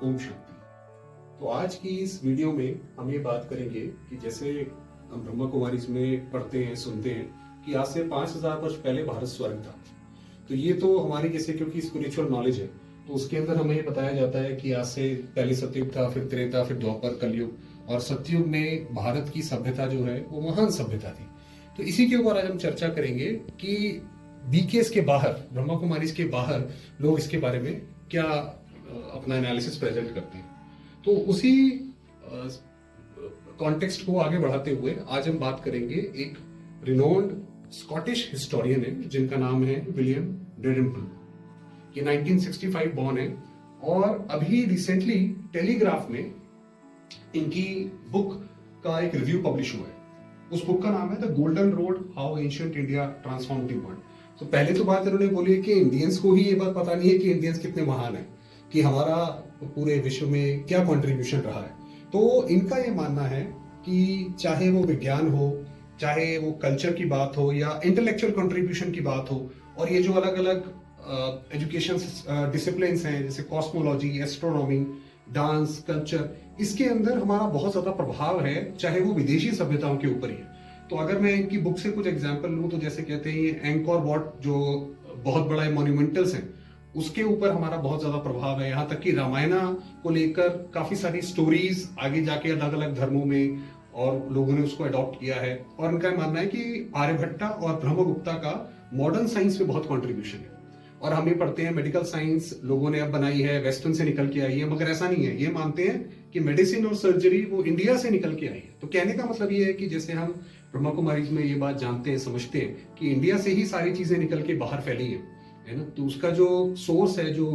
ओम शांति। तो आज की इस वीडियो में हम ये बात करेंगे कि जैसे हम ब्रह्मा कुमारीज में पढ़ते हैं, सुनते हैं कि आज से 5000 वर्ष पहले भारत स्वर्ग था। तो ये तो हमारी जैसे क्योंकि स्पिरिचुअल नॉलेज है, तो उसके अंदर हमें ये बताया जाता है कि आज से पहले सतयुग था, फिर त्रेता, फिर द्वापर, कलयुग, और सतयुग में भारत की सभ्यता जो है वो महान सभ्यता थी। तो इसी के ऊपर आज हम चर्चा करेंगे कि बीकेएस के बाहर, ब्रह्मा कुमारीज के बाहर लोग इसके बारे में क्या अपना एनालिसिस प्रेजेंट करते हैं। तो उसी कॉन्टेक्स्ट को आगे बढ़ाते हुए आज हम बात करेंगे एक रिनोन्ड स्कॉटिश हिस्टोरियन है जिनका नाम है विलियम डेलरिम्पल। ये 1965 बॉर्न है और अभी रिसेंटली टेलीग्राफ में इनकी बुक का एक रिव्यू पब्लिश हुआ है। उस बुक का नाम है the golden road, how ancient India transformed the world. तो पहले तो बात इन्होंने बोली कि इंडियंस को ही ये बात पता नहीं है कि इंडियंस कितने महान है, कि हमारा पूरे विश्व में क्या कंट्रीब्यूशन रहा है। तो इनका ये मानना है कि चाहे वो विज्ञान हो, चाहे वो कल्चर की बात हो या इंटेलेक्चुअल कंट्रीब्यूशन की बात हो, और ये जो अलग अलग एजुकेशन डिसिप्लिन्स हैं जैसे कॉस्मोलॉजी, एस्ट्रोनॉमी, डांस, कल्चर, इसके अंदर हमारा बहुत ज्यादा प्रभाव है, चाहे वो विदेशी सभ्यताओं के ऊपर ही है। तो अगर मैं इनकी बुक से कुछ एग्जांपल लूं तो जैसे कहते हैं ये एंकोर वॉट जो बहुत बड़ा मॉन्यूमेंटल्स हैं, उसके ऊपर हमारा बहुत ज्यादा प्रभाव है। यहाँ तक कि रामायणा को लेकर काफी सारी स्टोरीज आगे जाके अलग अलग धर्मों में और लोगों ने उसको अडॉप्ट किया है। और उनका मानना है कि आर्यभट्टा और ब्रह्मगुप्ता का मॉडर्न साइंस में बहुत कंट्रीब्यूशन है। और हम ये पढ़ते हैं मेडिकल साइंस लोगों ने अब बनाई है, वेस्टर्न से निकल के आई है, मगर ऐसा नहीं है। ये मानते हैं कि मेडिसिन और सर्जरी वो इंडिया से निकल के आई है। तो कहने का मतलब ये है कि जैसे हम ब्रह्मा कुमारीज में ये बात जानते हैं, समझते हैं कि इंडिया से ही सारी चीजें निकल के बाहर फैली है ना। तो उसका जो सोर्स है, जो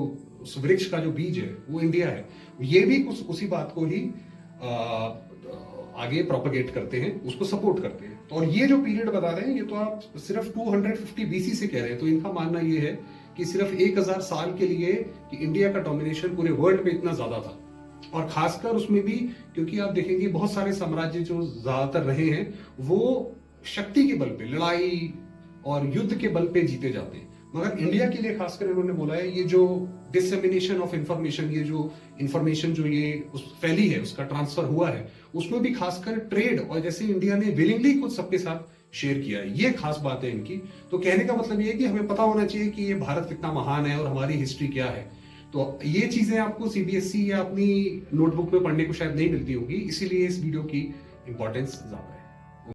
उस वृक्ष का जो बीज है, वो इंडिया है। ये भी कुछ उसी बात को ही आगे प्रोपेगेट करते हैं, उसको सपोर्ट करते हैं। तो और ये जो पीरियड बता रहे हैं ये तो आप सिर्फ 250 बीसी से कह रहे हैं। तो इनका मानना ये है कि सिर्फ 1000 साल के लिए कि इंडिया का डोमिनेशन पूरे वर्ल्ड में इतना ज्यादा था। और खासकर उसमें भी क्योंकि आप देखेंगे बहुत सारे साम्राज्य जो ज्यादातर रहे हैं वो शक्ति के बल पे, लड़ाई और युद्ध के बल पे जीते जाते हैं। मगर इंडिया के लिए खासकर इन्होंने बोला है ये जो डिसेमिनेशन ऑफ इंफॉर्मेशन, ये जो इंफॉर्मेशन जो ये फैली है, उसका ट्रांसफर हुआ है, उसमें भी खासकर ट्रेड, और जैसे इंडिया ने विलिंगली कुछ सबके साथ शेयर किया है, ये खास बात है इनकी। तो कहने का मतलब ये है कि हमें पता होना चाहिए कि ये भारत कितना महान है और हमारी हिस्ट्री क्या है। तो ये चीजें आपको सीबीएसई या अपनी नोटबुक में पढ़ने को शायद नहीं मिलती होंगी, इसीलिए इस वीडियो की इंपॉर्टेंस ज्यादा है।